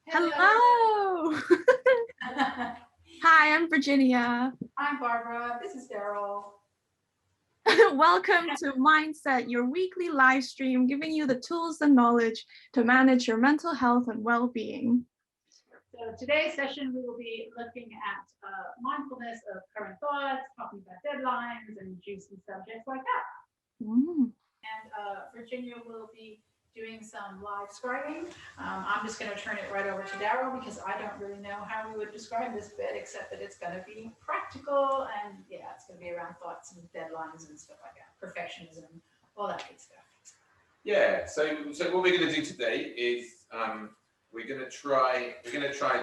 Hello. Hi, I'm Virginia. I'm Barbara. This is Darryl. Welcome to Mindset, your weekly live stream giving you the tools and knowledge to manage your mental health and well-being. So today's session, we will be looking at mindfulness of current thoughts, talking about deadlines and juicy subjects like that. And Virginia will be doing some live scribing. I'm just going to turn it right over to Darryl because I don't really know how we would describe this bit, except that it's going to be practical and it's going to be around thoughts and deadlines and stuff like that, perfectionism, all that good stuff. Yeah. So what we're going to do today is we're going to try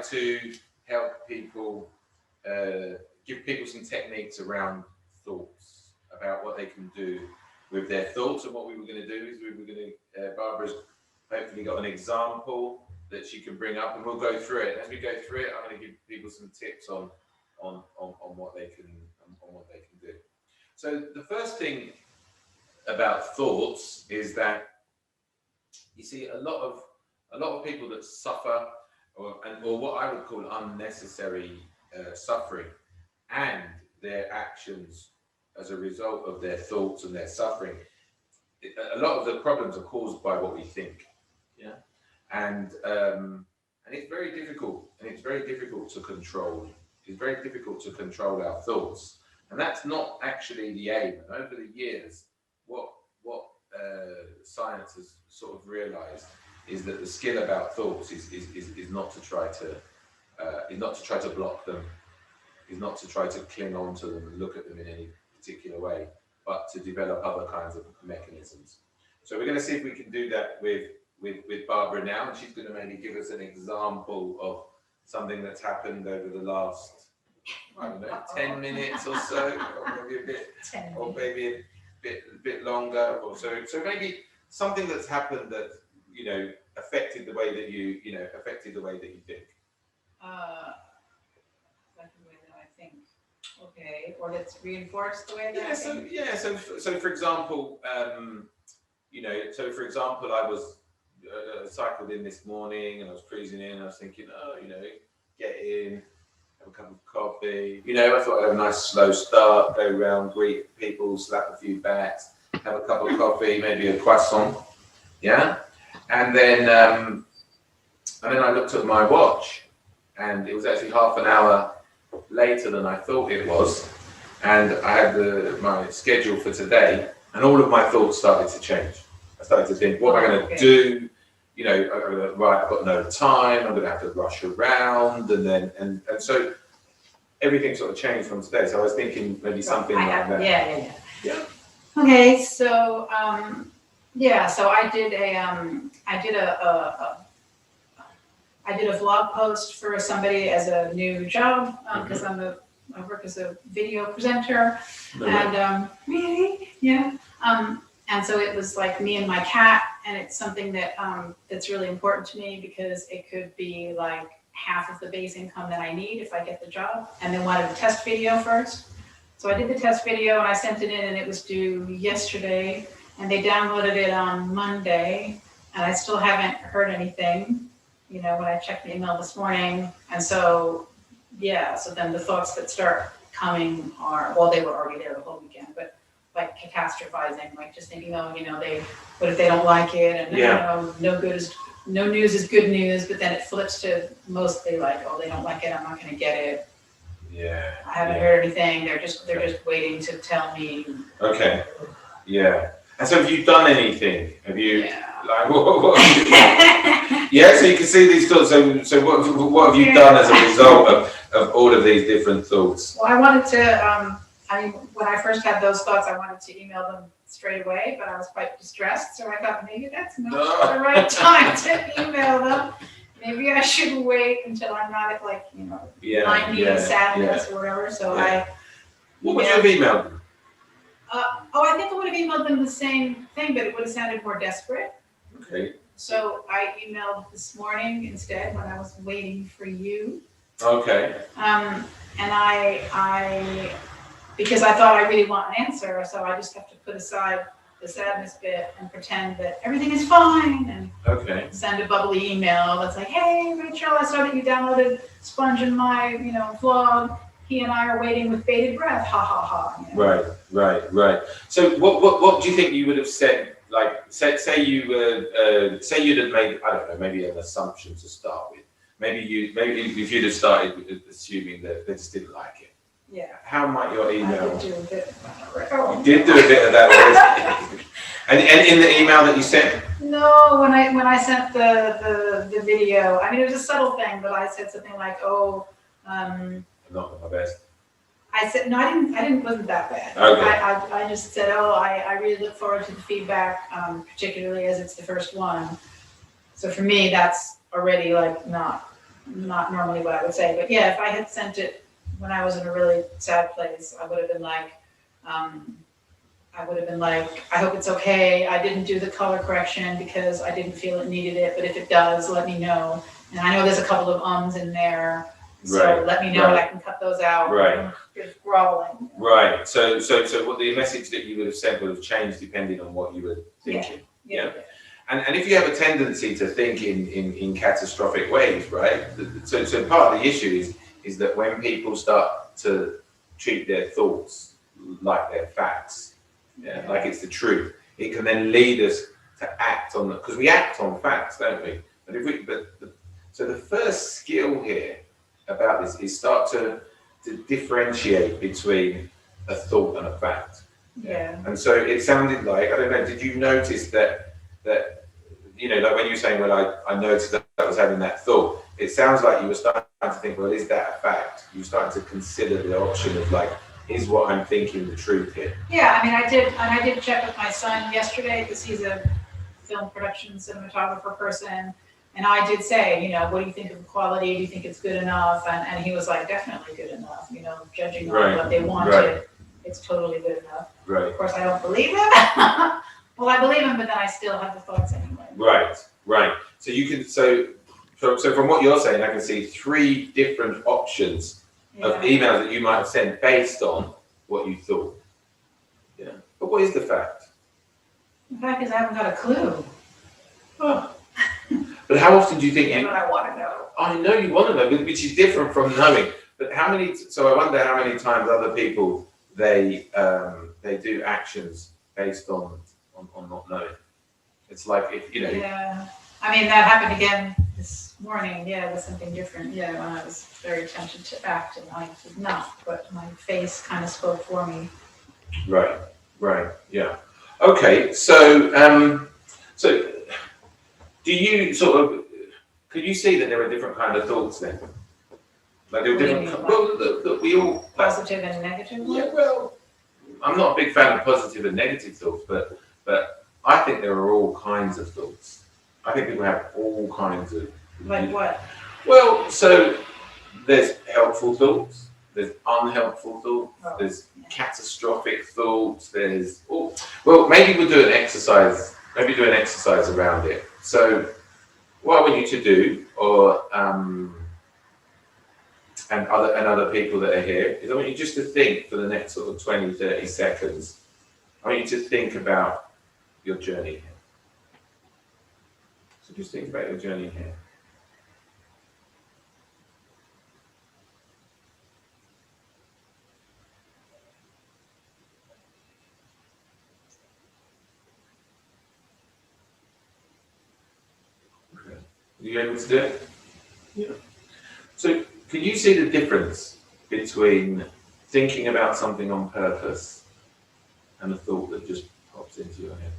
to help people, give people some techniques around thoughts, about what they can do with their thoughts. And what we were going to do is Barbara's hopefully got an example that she can bring up, and we'll go through it. And as we go through it, I'm going to give people some tips on what they can do. So the first thing about thoughts is that you see a lot of people that suffer or what I would call unnecessary suffering, and their actions as a result of their thoughts and their suffering. A lot of the problems are caused by what we think, and it's very difficult, to control. It's very difficult to control our thoughts, and that's not actually the aim. And over the years, what science has sort of realized is that the skill about thoughts is not to try to block them, is not to try to cling on to them and look at them in any particular way, but to develop other kinds of mechanisms. So we're going to see if we can do that with Barbara now, and she's going to maybe give us an example of something that's happened over the last, 10 minutes or so, or maybe a bit longer, or so. So maybe something that's happened that affected the way that you think. Okay, or let's reinforce the way that So for example, I was cycled in this morning and I was cruising in and I was thinking, get in, have a cup of coffee. I thought I'd have a nice slow start, go around, greet people, slap a few bats, have a cup of coffee, maybe a croissant, and then I looked at my watch, and it was actually half an hour later than I thought it was, and I had my schedule for today, and all of my thoughts started to change. I started to think, what am I going to do? I've got no time. I'm going to have to rush around, and so everything sort of changed from today. So I was thinking maybe something like that. Yeah. Okay, so so I did a vlog post for somebody as a new job because I work as a video presenter, and so it was like me and my cat, and it's something that that's really important to me because it could be like half of the base income that I need if I get the job. And they wanted a test video first, so I did the test video and I sent it in, and it was due yesterday, and they downloaded it on Monday, and I still haven't heard anything. When I checked the email this morning, and so then the thoughts that start coming are, well, they were already there the whole weekend, but like catastrophizing, like just thinking, what if they don't like it, and no news is good news, but then it flips to mostly like, oh, they don't like it, I'm not going to get it. Yeah. I haven't heard anything. They're just waiting to tell me. Okay. Yeah. And so have you done anything? Have you? Yeah. Like what so you can see these thoughts. So what have you done as a result of all of these different thoughts? Well, I wanted to, when I first had those thoughts, I wanted to email them straight away, but I was quite distressed. So I thought maybe that's not the right time to email them. Maybe I should wait until I'm not at 90 sadness or whatever. So What would you have emailed them? I think I would have emailed them the same thing, but it would have sounded more desperate. Okay. So I emailed this morning instead when I was waiting for you. Okay. And I because I thought I really want an answer, so I just have to put aside the sadness bit and pretend that everything is fine. And Okay. send a bubbly email that's like, hey, Rachel, I saw that you downloaded Sponge in my, vlog. He and I are waiting with bated breath. Ha ha ha. Right. So what do you think you would have said? Like, say you'd have made, I don't know, maybe an assumption to start with. Maybe if you'd have started with assuming that they just didn't like it. Yeah. How might your email? I did do a bit. You did do a bit of that already. And in the email that you sent? No, when I sent the video, I mean, it was a subtle thing, but I said something like, Not my best. I said, no, I didn't, wasn't that bad. Okay. I just said, I really look forward to the feedback, particularly as it's the first one. So for me, that's already like not normally what I would say. But yeah, if I had sent it when I was in a really sad place, I would have been like, I hope it's okay. I didn't do the color correction because I didn't feel it needed it, but if it does, let me know. And I know there's a couple of ums in there. So let me know and I can cut those out. Right. It's groveling. Right. So what the message that you would have sent would have changed depending on what you were thinking. Yeah. And if you have a tendency to think in catastrophic ways, right? So part of the issue is that when people start to treat their thoughts like they're facts, like it's the truth, it can then lead us to act on because we act on facts, don't we? So the first skill here about this is start to differentiate between a thought and a fact. Yeah. And so it sounded like, I don't know, did you notice that like when you were saying, well, I noticed that I was having that thought, it sounds like you were starting to think, well, is that a fact? You were starting to consider the option of like, is what I'm thinking the truth here? Yeah, I mean, I did check with my son yesterday because he's a film production cinematographer person. And I did say, what do you think of the quality? Do you think it's good enough? And he was like, definitely good enough. Judging on what they wanted, it's totally good enough. Right. Of course, I don't believe him. Well, I believe him, but then I still have the thoughts anyway. Right. So you can so from what you're saying, I can see 3 different options of emails that you might have sent based on what you thought. Yeah. But what is the fact? The fact is, I haven't got a clue. Oh. But how often do you think But I want to know. I know you want to know, which is different from knowing. But so I wonder how many times other people they do actions based on not knowing. It's like Yeah. I mean, that happened again this morning. Yeah, with something different. Yeah, when I was very tempted to act and I did not, but my face kind of spoke for me. Right. Yeah. Okay. So do you could you see that there are different kind of thoughts then? Like there are different. Well, that we all Positive and negative ones? Yeah. Well, I'm not a big fan of positive and negative thoughts, but I think there are all kinds of thoughts. I think people have all kinds of. Like what? Well, so there's helpful thoughts, there's unhelpful thoughts, there's catastrophic thoughts, well, maybe we'll do an exercise. Maybe do an exercise around it. So what I want you to do, or and other people that are here, is I want you just to think for the next sort of 20, 30 seconds. I want you to think about your journey here. So just think about your journey here. Okay. Are you able to do it? Yeah. So can you see the difference between thinking about something on purpose and a thought that just pops into your head?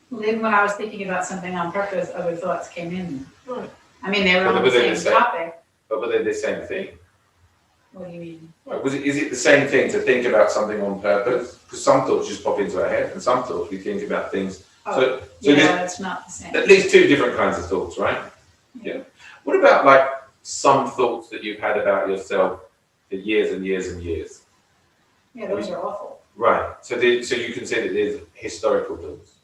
Well, even when I was thinking about something on purpose, other thoughts came in. Right. I mean, they were on the same topic. But were they the same thing? What do you mean? Is it the same thing to think about something on purpose? Because some thoughts just pop into our head, and some thoughts we think about things. So it's not the same. At least 2 different kinds of thoughts, right? Yeah. What about like some thoughts that you've had about yourself for years and years and years? Yeah, those are awful. Right. So you can say that there's historical thoughts.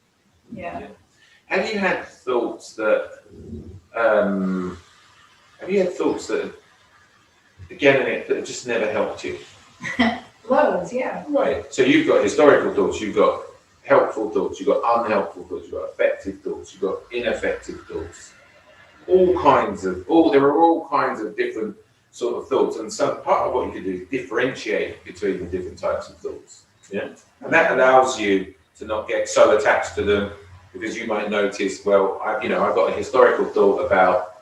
Yeah. Have you had thoughts that? Again, that just never helped you? Loads, yeah. Right. So you've got historical thoughts. You've got helpful thoughts, you've got unhelpful thoughts, you've got effective thoughts, you've got ineffective thoughts. There are all kinds of different sort of thoughts, and so part of what you can do is differentiate between the different types of thoughts. Yeah, and that allows you to not get so attached to them, because you might notice, well, I've got a historical thought about,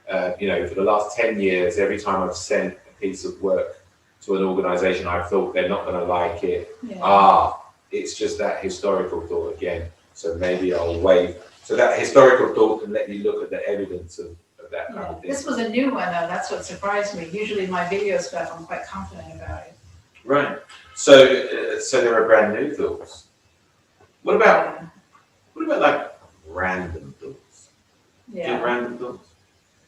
for the last 10 years, every time I've sent a piece of work to an organisation, I've thought they're not going to like it. Yeah. It's just that historical thought again. So maybe I'll wait. So that historical thought can let you look at the evidence of that kind of thing. This was a new one, though. That's what surprised me. Usually my video stuff, I'm quite confident about it. Right. So there are brand new thoughts. What about like random thoughts? Yeah. Do you have random thoughts?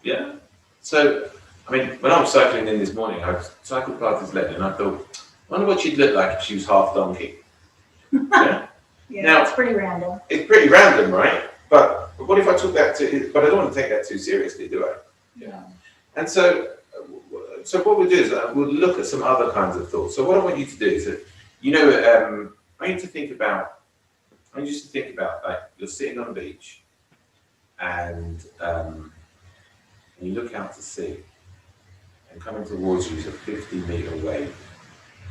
Yeah. So, I mean, when I was cycling in this morning, I cycled past this lady and I thought, I wonder what she'd look like if she was half donkey. Yeah. Yeah, now, it's pretty random. It's pretty random, right? But what if I took that but I don't want to take that too seriously, do I? Yeah. And so what we'll do is we'll look at some other kinds of thoughts. So what I want you to do is, I want you to think about, like, you're sitting on a beach and you look out to sea, and coming towards you is a 50-meter wave.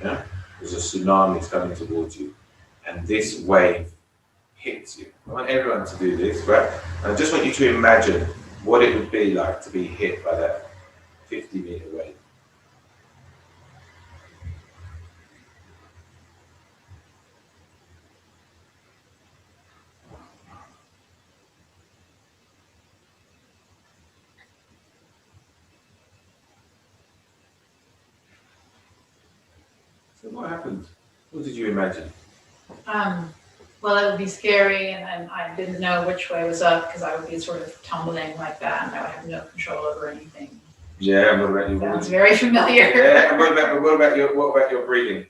Yeah? There's a tsunami that's coming towards you, and this wave hits you. I want everyone to do this, right? And I just want you to imagine what it would be like to be hit by that 50-meter wave. So what happened? What did you imagine? Well, it would be scary, and I didn't know which way was up because I would be sort of tumbling like that, and I would have no control over anything. Yeah, and what about you? Sounds very familiar. Yeah, and what about your breathing?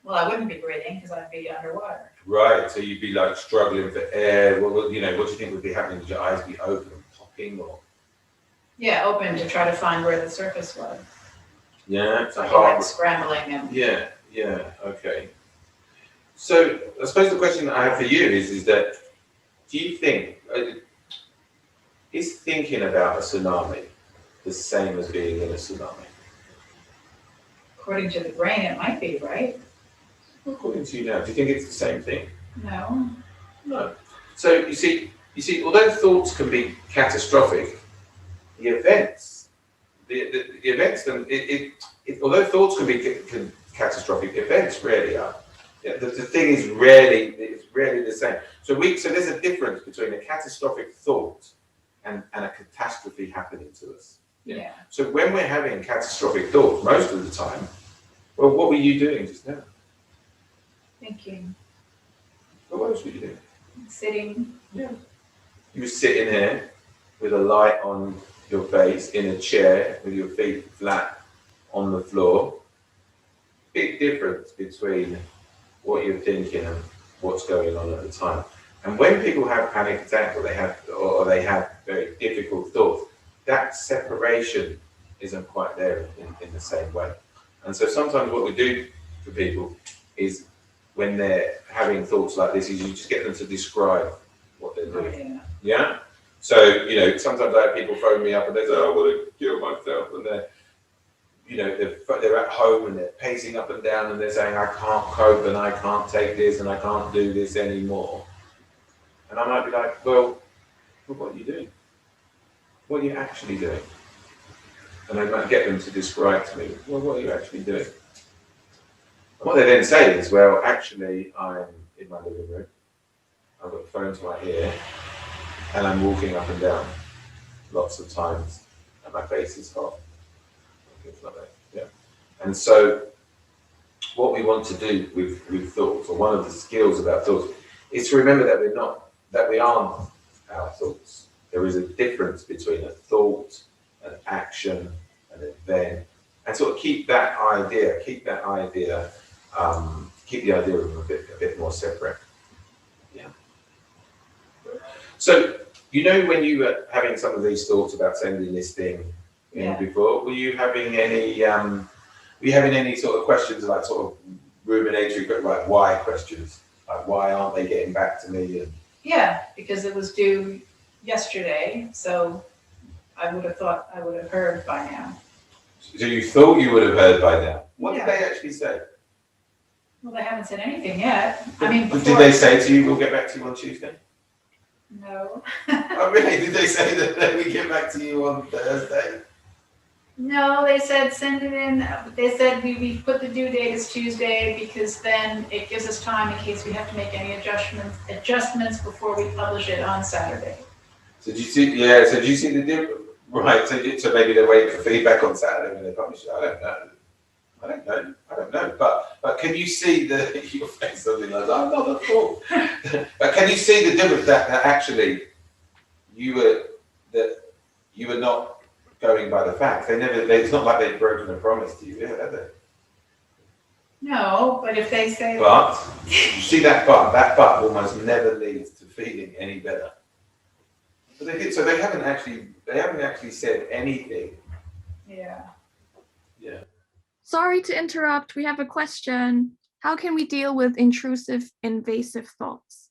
Well, I wouldn't be breathing because I'd be underwater. Right, so you'd be like struggling for air. What do you think would be happening? Would your eyes be open and popping, or? Yeah, open to try to find where the surface was. Yeah, it's like like scrambling and. Yeah, okay. So I suppose the question that I have for you is that, do you think, is thinking about a tsunami the same as being in a tsunami? According to the brain, it might be, right? According to you now, do you think it's the same thing? No. No. So you see, although thoughts can be catastrophic, the events, although thoughts can be catastrophic, events rarely are. Yeah, the thing is rarely the same. So there's a difference between a catastrophic thought and a catastrophe happening to us. Yeah. So when we're having catastrophic thoughts, most of the time, well, what were you doing just now? Thinking. Well, what else were you doing? Sitting. Yeah. You were sitting here with a light on your face in a chair with your feet flat on the floor. Big difference between what you're thinking and what's going on at the time. And when people have panic attacks or they have very difficult thoughts, that separation isn't quite there in the same way. And so sometimes what we do for people is, when they're having thoughts like this, is you just get them to describe what they're doing. Yeah? So, sometimes I have people phone me up and they say, I want to kill myself, and they're at home and they're pacing up and down and they're saying, I can't cope and I can't take this and I can't do this anymore. And I might be like, well, what are you doing? What are you actually doing? And I might get them to describe to me, well, what are you actually doing? And what they then say is, well, actually, I'm in my living room, I've got the phone to my ear, and I'm walking up and down lots of times, and my face is hot. Things like that. Yeah. And so what we want to do with thoughts, or one of the skills about thoughts, is to remember that we aren't our thoughts. There is a difference between a thought, an action, an event, and sort of keep the idea of a bit more separate. Yeah. So when you were having some of these thoughts about sending this thing before, were you having any sort of questions, like sort of ruminatory, like why questions? Like, why aren't they getting back to me? And Yeah, because it was due yesterday, so I would have thought I would have heard by now. so you thought you would have heard by now. What Yeah. did they actually say? Well, they haven't said anything yet. I mean, Did before, they say to you, we'll get back to you on Tuesday? no. Oh, really? Did they say that they would get back to you on Thursday? No, they said send it in. They said we put the due date as Tuesday because then it gives us time in case we have to make any adjustments before we publish it on Saturday. So did you see? Yeah. So did you see the difference? Right. So maybe they're waiting for feedback on Saturday when they publish it. I don't know. But can you see your face something like that? I'm not a fool. But can you see the difference that actually you were not going by the facts? It's not like they've broken a promise to you, have they? No, but if they say. But you see that but almost never leads to feeling any better. But they did. So they haven't actually said anything. Yeah. Yeah. Sorry to interrupt. We have a question. How can we deal with intrusive, invasive thoughts?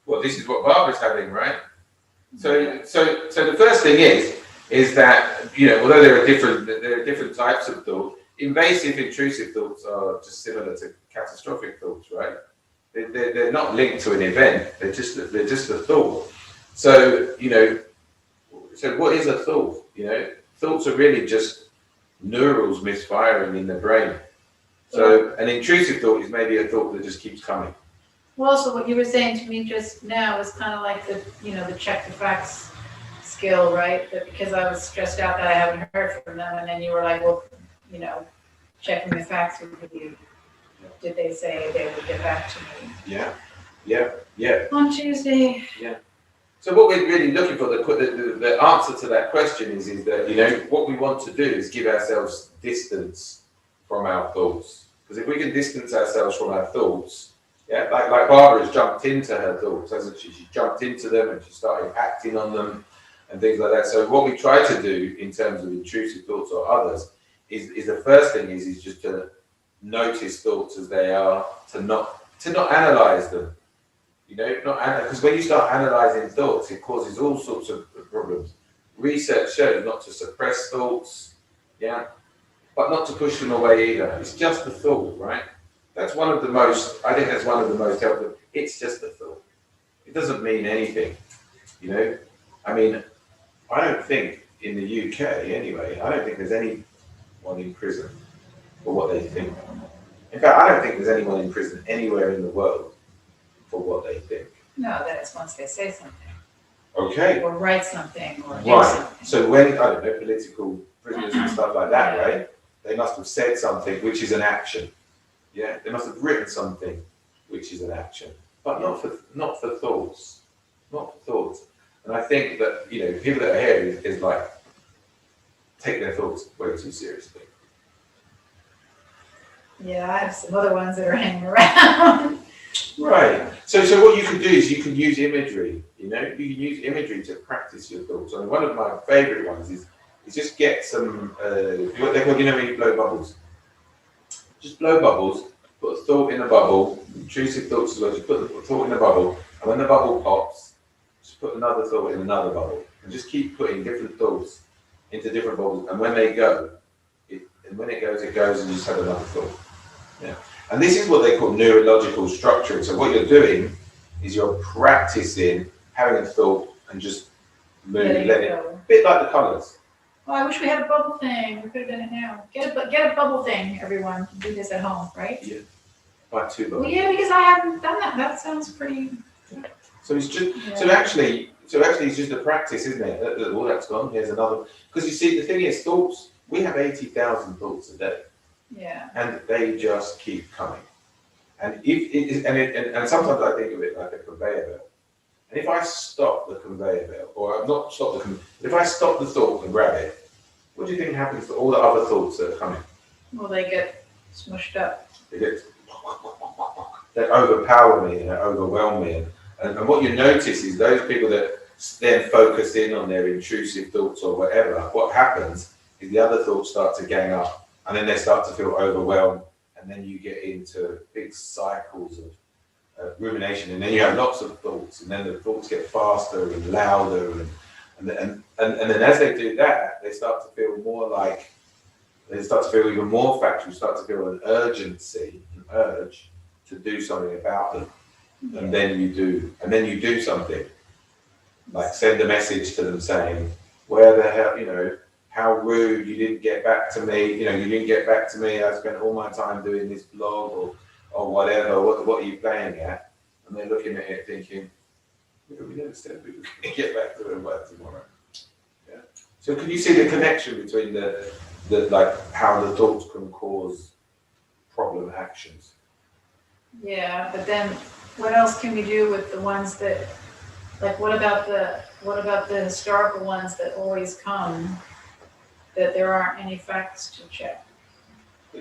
Well, this is what Barbara's having, right? So the first thing is that, although there are different types of thought, invasive, intrusive thoughts are just similar to catastrophic thoughts, right? They're not linked to an event. They're just a thought. So so what is a thought? Thoughts are really just neurals misfiring in the brain. So an intrusive thought is maybe a thought that just keeps coming. Well, so what you were saying to me just now is kind of like the check the facts skill, right? That because I was stressed out that I haven't heard from them, and then you were like, well, checking the facts with you. Did they say they would get back to me? Yeah. On Tuesday. Yeah. So what we're really looking for, the answer to that question is that, what we want to do is give ourselves distance from our thoughts. Because if we can distance ourselves from our thoughts, like Barbara's jumped into her thoughts, hasn't she? She jumped into them and she started acting on them and things like that. So what we try to do in terms of intrusive thoughts or others is the first thing is just to notice thoughts as they are, to not analyze them. Because when you start analysing thoughts, it causes all sorts of problems. Research shows not to suppress thoughts, but not to push them away either. It's just a thought, right? I think that's one of the most helpful. It's just a thought. It doesn't mean anything, I mean, I don't think in the UK anyway, I don't think there's anyone in prison for what they think. In fact, I don't think there's anyone in prison anywhere in the world for what they think. No, that is once they say something. Okay. Or write something or do Right. something. So when, I don't know, political prisoners and stuff like that, right? They must have said something which is an action. Yeah. They must have written something which is an action. But not for thoughts. Not for thoughts. And I think that, people that are here is like take their thoughts way too seriously. Yeah, I have some other ones that are hanging around. Right. So what you can do is you can use imagery. You can use imagery to practice your thoughts. And one of my favourite ones is just get some what they call, when you blow bubbles. Just blow bubbles. Put a thought in a bubble. Intrusive thoughts as well. Just put the thought in a bubble, and when the bubble pops, just put another thought in another bubble, and just keep putting different thoughts into different bubbles. And when they go, it goes, and you just have another thought. Yeah. And this is what they call neurological structuring. So what you're doing is you're practicing having a thought and just let it. A bit like the colours. Oh, I wish we had a bubble thing. We could have done it now. Get a bubble thing, everyone. Do this at home, right? Yeah. Like 2 bubbles. Well, yeah, because I haven't done that. That sounds pretty. So it's just so actually it's just a practice, isn't it? All that's gone. Here's another. Because you see, the thing is, thoughts. We have 80,000 thoughts a day. Yeah. And they just keep coming. And and sometimes I think of it like a conveyor belt. And if I stop the conveyor belt, or not stop the conveyor, if I stop the thought and grab it, what do you think happens to all the other thoughts that are coming? Well, they get smushed up. They overpower me and they overwhelm me. And what you notice is those people that then focus in on their intrusive thoughts or whatever, what happens is the other thoughts start to gang up, and then they start to feel overwhelmed, and then you get into big cycles of rumination, and then you have lots of thoughts, and then the thoughts get faster and louder, and then as they do that, they start to feel more like, they start to feel even more factual, start to feel an urgency, an urge to do something about them, and then you do something, like send a message to them saying, where the hell, you know, how rude, you didn't get back to me, you know, you didn't get back to me, I spent all my time doing this blog or whatever, what are you playing at? And they're looking at it thinking, yeah, we never said we were going to get back to them by tomorrow. Yeah. So can you see the connection between the like how the thoughts can cause problem actions? Yeah, but then what else can we do with the ones that, like, what about the historical ones that always come, that there aren't any facts to check?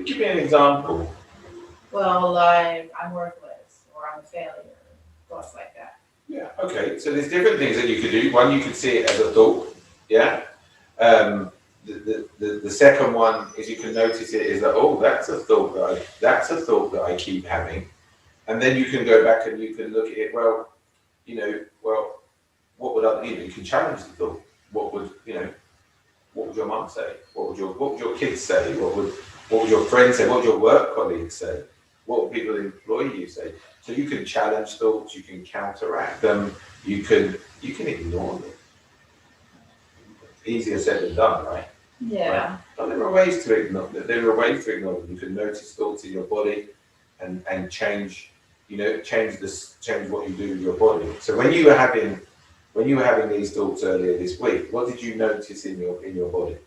Give me an example. Well, like, I'm worthless, or I'm a failure, thoughts like that. Yeah, okay. So there's different things that you could do. One, you could see it as a thought. Yeah. The second one is you can notice it as that, oh, that's a thought that I keep having. And then you can go back and you can look at it, well, you know, well, what would other, you can challenge the thought. What would your mum say? What would your kids say? What would your friends say? What would your work colleagues say? What would people employ you say? So you can challenge thoughts, you can counteract them, you can ignore them. Easier said than done, right? Yeah. Right? But there are ways to ignore them. You can notice thoughts in your body and change, change what you do with your body. So when you were having these thoughts earlier this week, what did you notice in your body?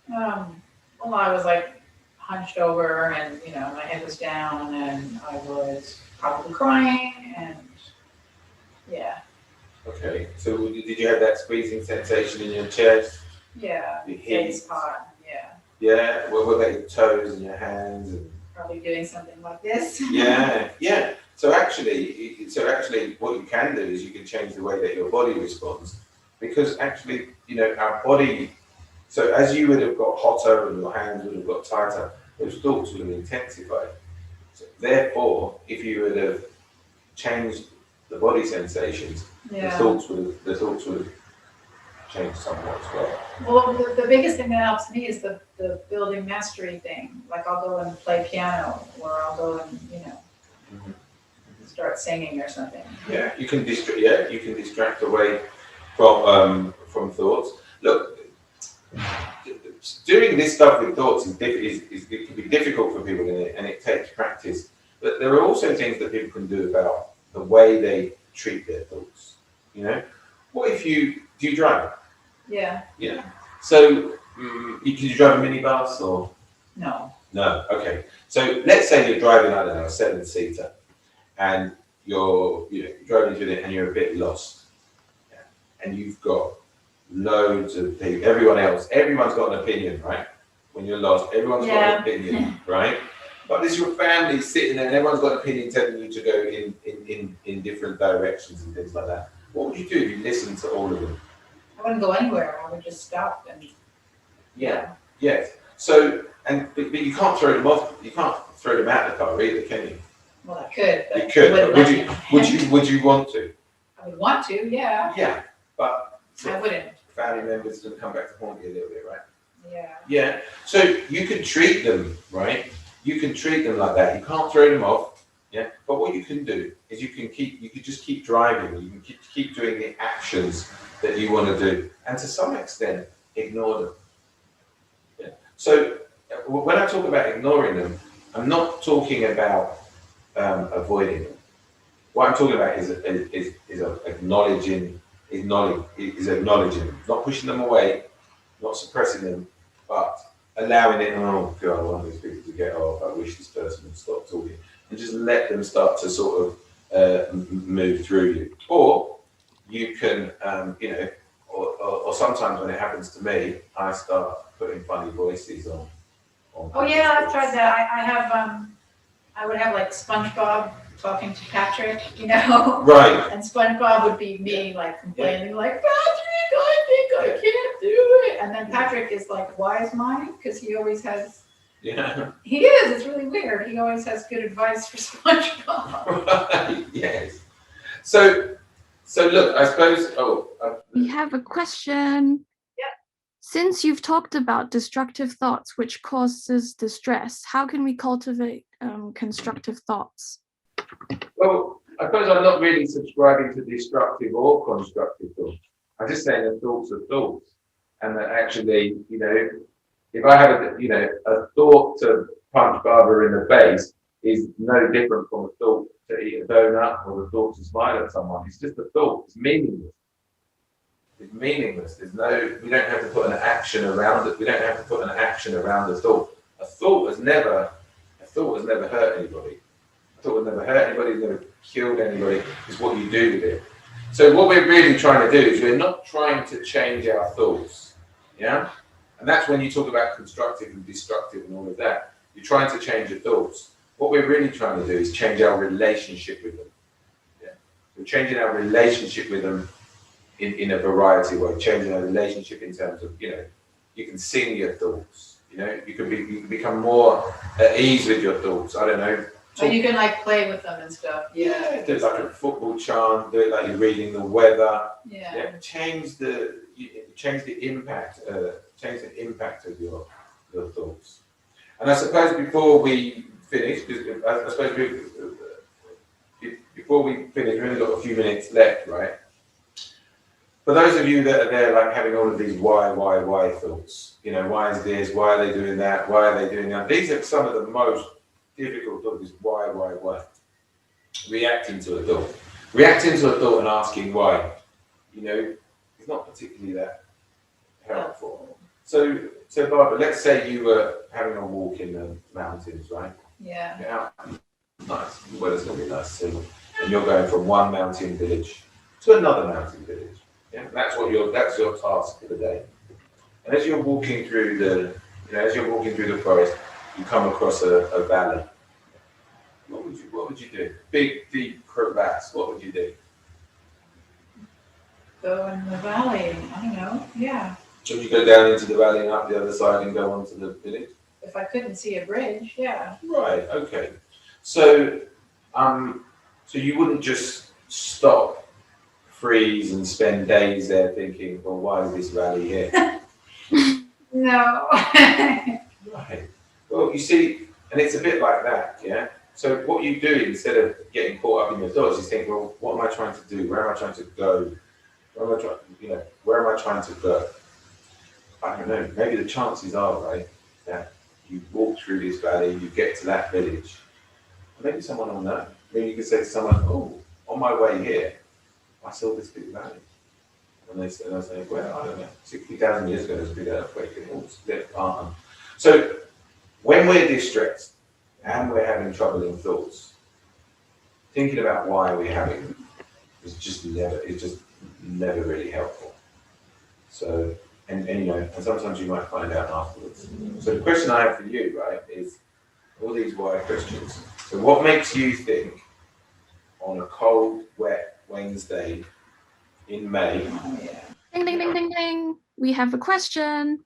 Well, I was like hunched over, and my head was down, and I was probably crying, and yeah. Okay, so did you have that squeezing sensation in your chest? Yeah, Your face hips? hot, yeah. Yeah, what about your toes and your hands? Probably doing something like this. Yeah. So actually, what you can do is you can change the way that your body responds, because actually, our body. So as you would have got hotter and your hands would have got tighter, those thoughts would have intensified. So therefore, if you would have changed the body sensations, Yeah. the thoughts would have changed somewhat as well. Well, the biggest thing that helps me is the building mastery thing. Like, I'll go and play piano, or I'll go and start singing or something. Yeah, you can distract away from thoughts. Look, doing this stuff with thoughts it can be difficult for people, and it takes practice. But there are also things that people can do about the way they treat their thoughts. What if do you drive? Yeah. Yeah. So, can you drive a minibus or? No. No. Okay. So let's say you're driving, I don't know, a 7-seater, and you're driving through it, and you're a bit lost, and you've got loads of people. Everyone's got an opinion, right? When you're lost, everyone's got an opinion, right? But there's your family sitting there, and everyone's got an opinion telling you to go in different directions and things like that. What would you do if you listened to all of them? I wouldn't go anywhere. I would just stop and. Yeah. Yes. So, but you can't throw them off. You can't throw them out of the car either, can you? Well, I could. But You could. wouldn't But let me. would you want to? I would want to. Yeah. Yeah. But I wouldn't. family members going to come back to haunt you a little bit, right? Yeah. Yeah. So you can treat them, right? You can treat them like that. You can't throw them off. Yeah. But what you can do is you can just keep driving. You can keep doing the actions that you want to do, and to some extent ignore them. Yeah. So when I talk about ignoring them, I'm not talking about avoiding them. What I'm talking about is acknowledging them, not pushing them away, not suppressing them, but allowing it. Oh God, I want these people to get off. I wish this person would stop talking, and just let them start to sort of move through you. Or you can, or sometimes when it happens to me, I start putting funny voices on. Oh yeah, I've tried that. I would have like SpongeBob talking to Patrick, Right. And SpongeBob would be me, like complaining, like, Patrick, I think I can't do it. And then Patrick is like wise mind, because he always has Yeah. He is. It's really weird. He always has good advice for SpongeBob. Right. Yes. So look, I suppose. We have a question. Yep. Since you've talked about destructive thoughts, which causes distress, how can we cultivate constructive thoughts? Well, I suppose I'm not really subscribing to destructive or constructive thoughts. I'm just saying that thoughts are thoughts, and that actually, if I have a thought to punch Barbara in the face is no different from a thought to eat a donut or the thought to smile at someone. It's just a thought. It's meaningless. It's meaningless. We don't have to put an action around it. We don't have to put an action around the thought. A thought has never hurt anybody. A thought has never hurt anybody, has never killed anybody. It's what you do with it. So what we're really trying to do is we're not trying to change our thoughts. Yeah? And that's when you talk about constructive and destructive and all of that. You're trying to change your thoughts. What we're really trying to do is change our relationship with them. Yeah? We're changing our relationship with them in a variety of ways, changing our relationship in terms of, you can sing your thoughts, you can become more at ease with your thoughts. I don't know. So you can like play with them and stuff. Yeah, do it like a football chant, do it like you're reading the weather. Yeah. Change the impact of your thoughts. And I suppose before we finish, we've only got a few minutes left, right? For those of you that are there, like having all of these why thoughts, why is this, why are they doing that, why are they doing that? These are some of the most difficult thoughts, is why. Reacting to a thought and asking why, is not particularly that helpful. So Barbara, let's say you were having a walk in the mountains, right? Yeah. Yeah. Nice. The weather's going to be nice too. And you're going from one mountain village to another mountain village. Yeah, that's your task for the day. And as you're walking through the forest, you come across a valley. What would you do? Big, deep crevasse. What would you do? Go in the valley. I don't know. Yeah. Would you go down into the valley and up the other side and go on to the village? If I couldn't see a bridge, yeah. Right. Okay. So you wouldn't just stop, freeze, and spend days there thinking, well, why is this valley here? No. Right. Well, you see, and it's a bit like that, yeah? So what you do instead of getting caught up in your thoughts is think, well, what am I trying to do? Where am I trying to go? Where am I trying to go? I don't know. Maybe the chances are, right, that you walk through this valley, you get to that village. Maybe someone will know. Maybe you could say to someone, oh, on my way here, I saw this big valley. And they say, well, I don't know, 60,000 years ago, there's a big earthquake and it all split apart. So when we're distressed and we're having troubling thoughts, thinking about why we're having them is just never really helpful. So, and sometimes you might find out afterwards. So the question I have for you, right, is all these why questions. So what makes you think on a cold, wet Wednesday in May? Oh, yeah. Ding, ding, ding, ding, ding. We have a question.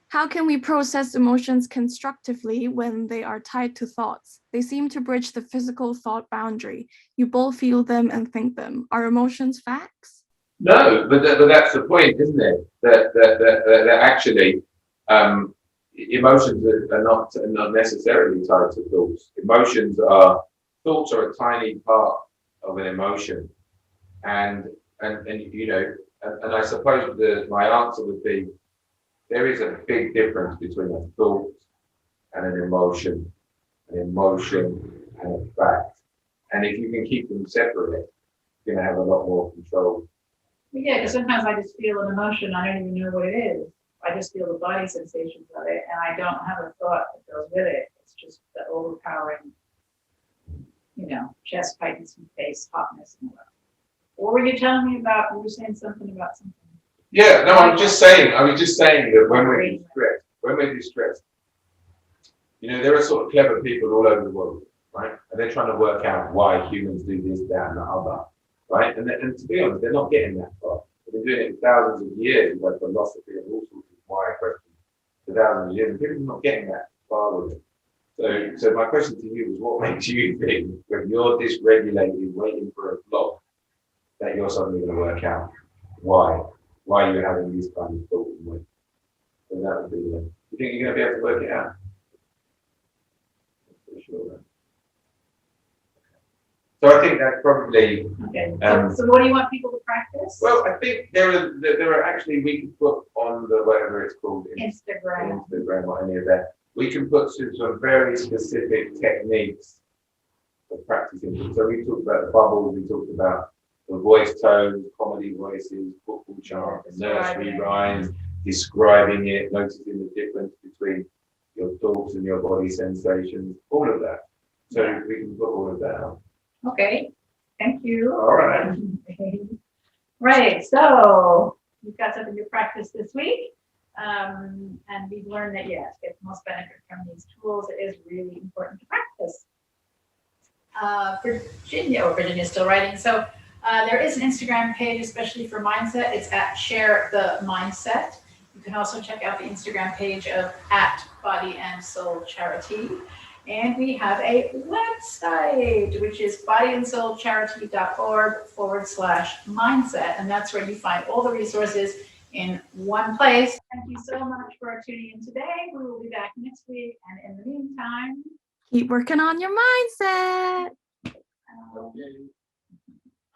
How can we process emotions constructively when they are tied to thoughts? They seem to bridge the physical thought boundary. You both feel them and think them. Are emotions facts? No, but that's the point, isn't it? That actually emotions are not necessarily tied to thoughts. Thoughts are a tiny part of an emotion, and I suppose my answer would be there is a big difference between a thought and an emotion and a fact. And if you can keep them separate, you're going to have a lot more control. Yeah, because sometimes I just feel an emotion, I don't even know what it is. I just feel the body sensations of it, and I don't have a thought that goes with it. It's just the overpowering, chest tightness and face hotness and whatever. What were you telling me about? You were saying something about something. Yeah, no, I was just saying that when we're distressed, there are sort of clever people all over the world, right? And they're trying to work out why humans do this, that, and the other, right? And to be honest, they're not getting that far. They've been doing it for thousands of years, like philosophy and all sorts of why questions for thousands of years, and people are not getting that far with it. So my question to you is, what makes you think when you're dysregulated, waiting for a block, that you're suddenly going to work out? Why? Why are you having these kind of thoughts? So that would be. You think you're going to be able to work it out? For sure. So I think that's probably. Okay. So what do you want people to practice? Well, I think there are actually, we can put on the whatever it's called Instagram or any of that. We can put some very specific techniques of practicing. So we talked about the bubbles, we talked about the voice tones, comedy voices, football chants, nursery rhymes, describing it, noticing the difference between your thoughts and your body sensations, all of that. So we can put all of that out. Okay, thank you. All right. Right, so we've got something to practice this week. And we've learned that, yes, get the most benefit from these tools. It is really important to practice. Virginia's still writing. So there is an Instagram page, especially for mindset. It's at Share the Mindset. You can also check out the Instagram page of at Body and Soul Charity. And we have a website, which is bodyandsoulcharity.org/mindset. And that's where you find all the resources in one place. Thank you so much for tuning in today. We will be back next week. And in the meantime, Keep working on your mindset.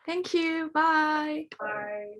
Thank you. Bye. Bye.